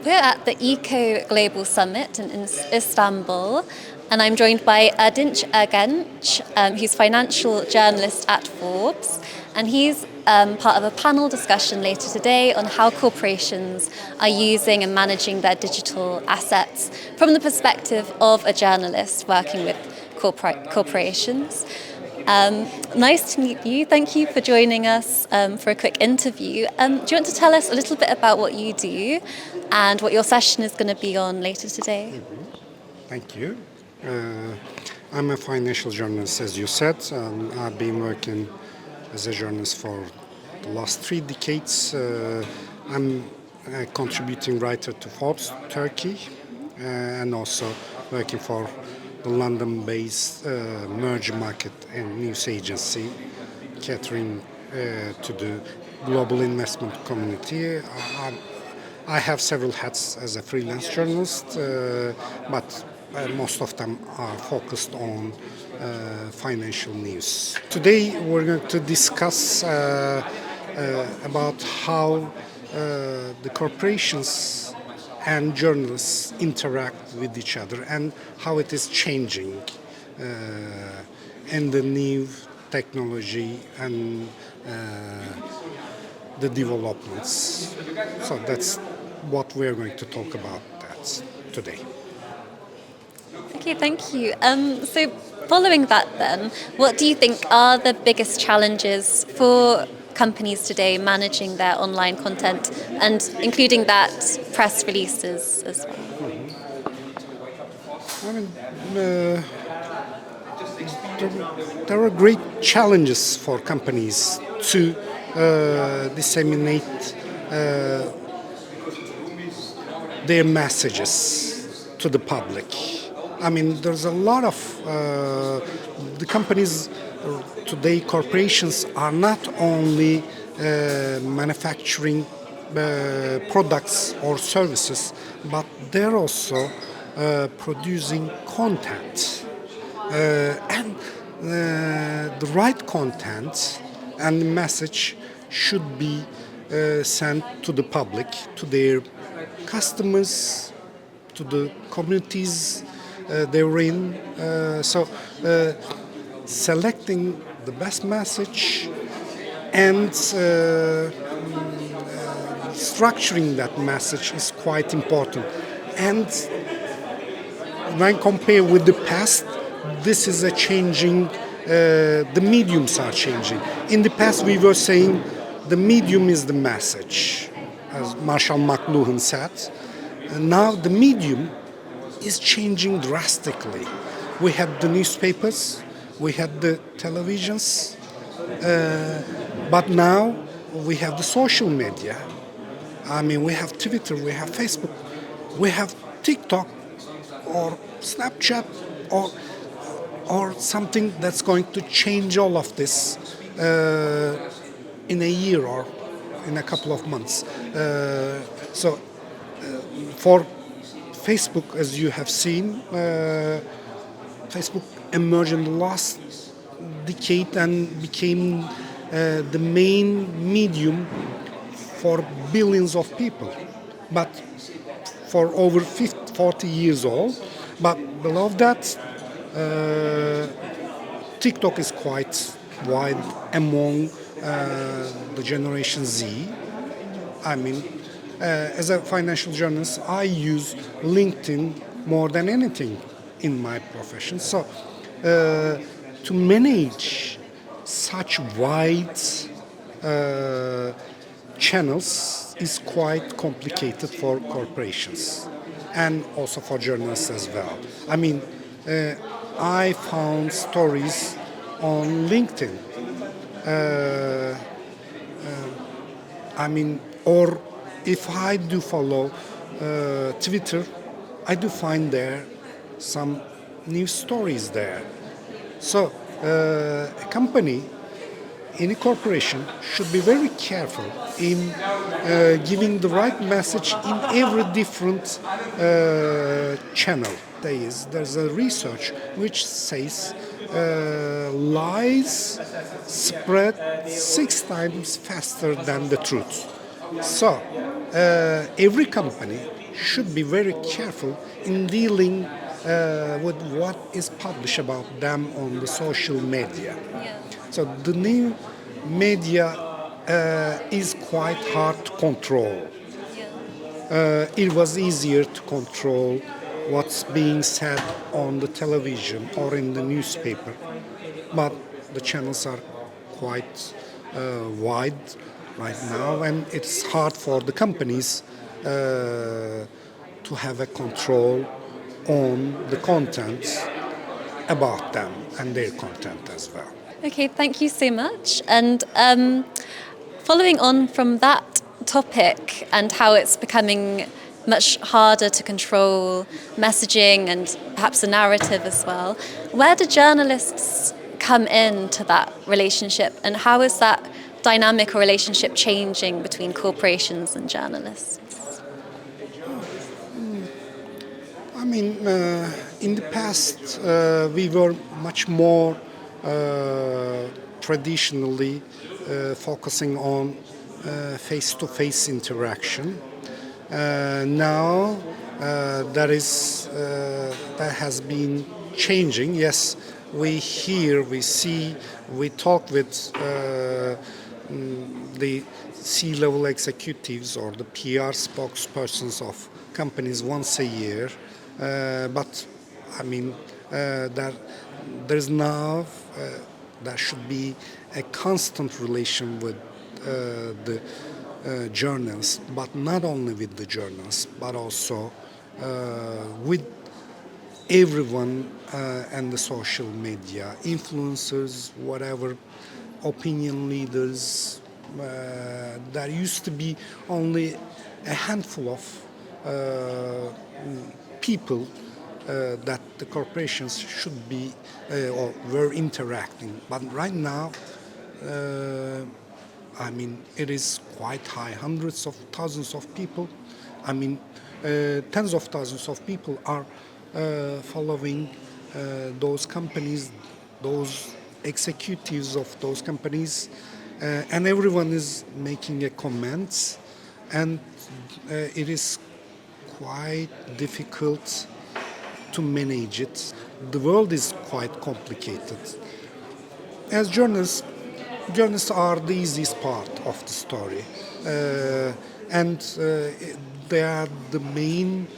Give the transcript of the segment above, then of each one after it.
We're at the ICCO Global Summit in Istanbul, and I'm joined by Erdinc Ergenc, who's financial journalist at Forbes, and he's part of a panel discussion later today on how corporations are using and managing their digital assets from the perspective of a journalist working with corporations. Nice to meet you. Thank you for joining us for a quick interview. Do you want to tell us a little bit about what you do and what your session is going to be on later today? Thank you. I'm a financial journalist, as you said. I've been working as a journalist for the last 3 decades. I'm a contributing writer to Forbes Turkey and also working for the London-based merger market and news agency catering to the global investment community. I have several hats as a freelance journalist, but most of them are focused on financial news. Today we're going to discuss about how the corporations and journalists interact with each other and how it is changing in the new technology and the developments. So that's what we're going to talk about that today. Okay, thank you. So following that then, what do you think are the biggest challenges for companies today managing their online content and including that press releases as well? I mean, there are great challenges for companies to disseminate their messages to the public. I mean, there's a lot of the companies today, corporations are not only manufacturing products or services, but they're also producing content. And the right content and message should be sent to the public, to their customers, to the communities they're in. So selecting the best message and structuring that message is quite important. And when compared with the past, this is a changing, the mediums are changing. In the past we were saying the medium is the message, as Marshall McLuhan said. And now the medium is changing drastically. We had the newspapers, we had the televisions, but now we have the social media. I mean, we have Twitter, we have Facebook, we have TikTok or Snapchat or something that's going to change all of this in a year or in a couple of months. So for Facebook, as you have seen, Facebook emerged in the last decade and became the main medium for billions of people, but for over 40 years old. But below that, TikTok is quite wide among the Generation Z. I mean, as a financial journalist, I use LinkedIn more than anything in my profession. So to manage such wide channels is quite complicated for corporations and also for journalists as well. I mean, I found stories on LinkedIn. I mean, or if I do follow Twitter, I do find there some news stories there. So a company, any corporation should be very careful in giving the right message in every different channel. There's a research which says lies spread 6 times faster than the truth. So, every company should be very careful in dealing with what is published about them on the social media. Yeah. So, the new media is quite hard to control. Yeah. It was easier to control what's being said on the television or in the newspaper, but the channels are quite wide right now, and it's hard for the companies to have a control on the content about them and their content as well. Okay, thank you so much. And following on from that topic and how it's becoming much harder to control messaging and perhaps the narrative as well, where do journalists come into that relationship, and how is that dynamic or relationship changing between corporations and journalists? I mean, in the past, we were much more traditionally focusing on face-to-face interaction. Now, that has been changing. Yes, we hear, we see, we talk with the C-level executives or the PR spokespersons of companies once a year. But I mean, there's now there should be a constant relation with the journalists, but not only with the journalists, but also with everyone and the social media influencers, whatever, opinion leaders. There used to be only a handful of people that the corporations should be or were interacting. But right now, I mean, it is quite high. Hundreds of thousands of people, I mean, tens of thousands of people are following those companies, those executives of those companies, and everyone is making a comment, and it is quite difficult to manage it. The world is quite complicated. As journalists are the easiest part of the story, and they are the main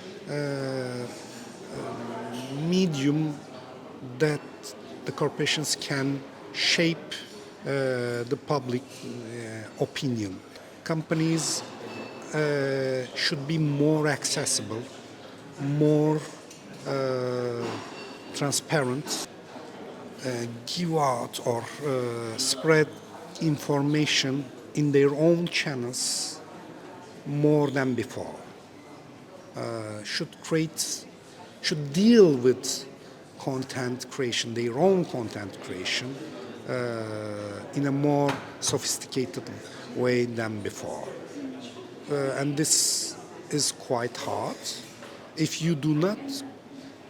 medium that the corporations can shape the public opinion. Companies should be more accessible, more transparent, give out or spread information in their own channels more than before. Should deal with content creation, their own content creation, in a more sophisticated way than before. And this is quite hard. If you do not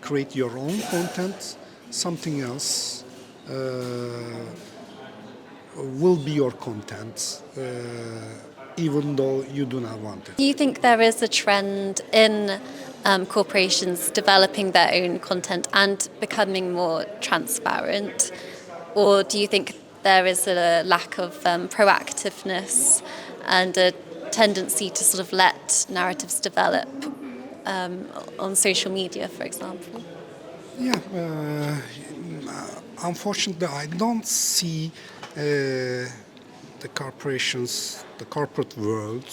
create your own content, something else will be your content, even though you do not want it. Do you think there is a trend in corporations developing their own content and becoming more transparent? Or do you think there is a lack of proactiveness and a tendency to sort of let narratives develop on social media, for example? Yeah, unfortunately, I don't see the corporations, the corporate world,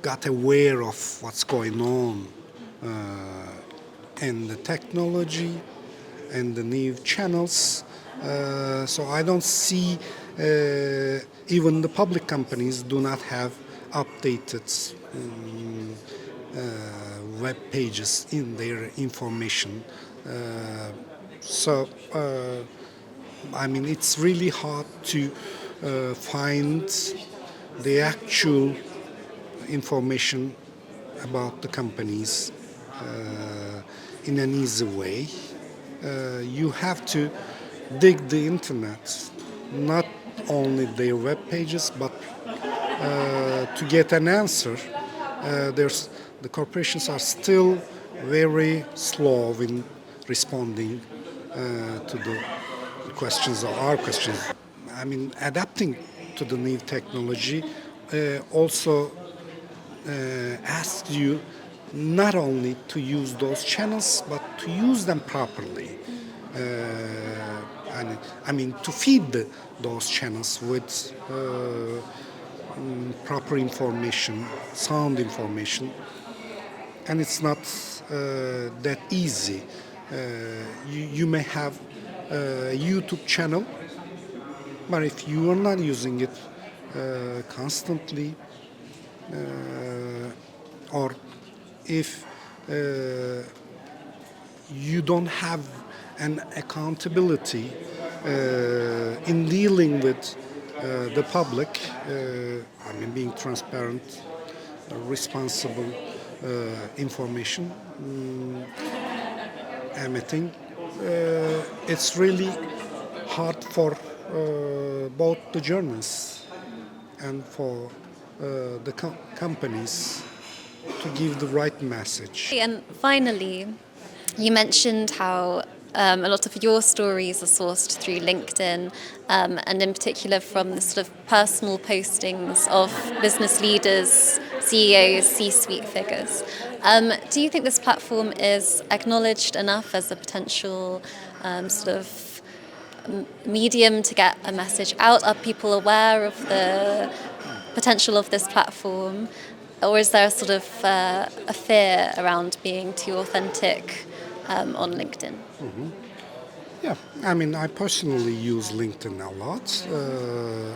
got aware of what's going on in the technology and the new channels. So I don't see even the public companies do not have updated web pages in their information. So I mean, it's really hard to find the actual information about the companies in an easy way. You have to dig the internet, not only their web pages, but to get an answer, the corporations are still very slow in responding to the questions or our questions. I mean, adapting to the new technology also asks you not only to use those channels, but to use them properly. I mean, to feed those channels with proper information, sound information, and it's not that easy. You may have a YouTube channel, but if you are not using it constantly, or if you don't have an accountability in dealing with the public, I mean, being transparent, responsible information emitting, it's really hard for both the journalists and for the companies to give the right message. And finally, you mentioned how a lot of your stories are sourced through LinkedIn, and in particular from the sort of personal postings of business leaders, CEOs, C-suite figures. Do you think this platform is acknowledged enough as a potential sort of medium to get a message out? Are people aware of the potential of this platform? Or is there a sort of a fear around being too authentic on LinkedIn? Yeah, I mean, I personally use LinkedIn a lot.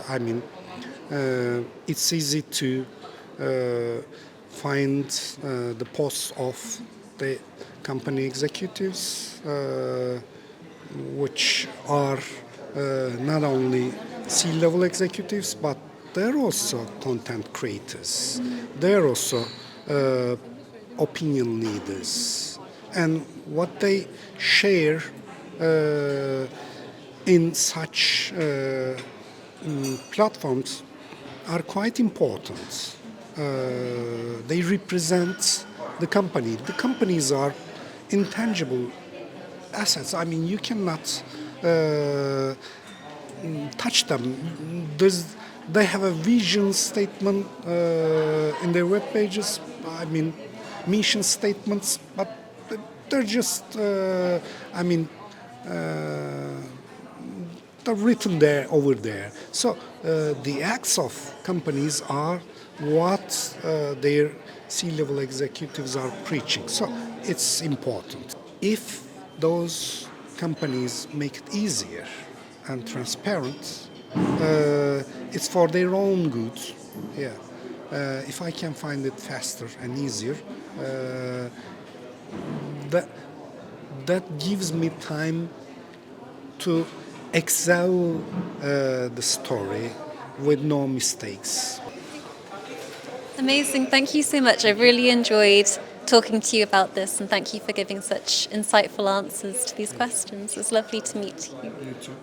I mean, it's easy to find the posts of the company executives, which are not only C-level executives, but they're also content creators. They're also opinion leaders. And what they share in such platforms are quite important. They represent the company. The companies are intangible assets. I mean, you cannot touch them. They have a vision statement in their web pages. I mean, mission statements, but they're just, they're written there, over there. So the acts of companies are what their C-level executives are preaching. So it's important. If those companies make it easier and transparent, it's for their own good. Yeah. If I can find it faster and easier, that gives me time to excel the story with no mistakes. Amazing. Thank you so much. I've really enjoyed talking to you about this, and thank you for giving such insightful answers to these questions. It's lovely to meet you. You too.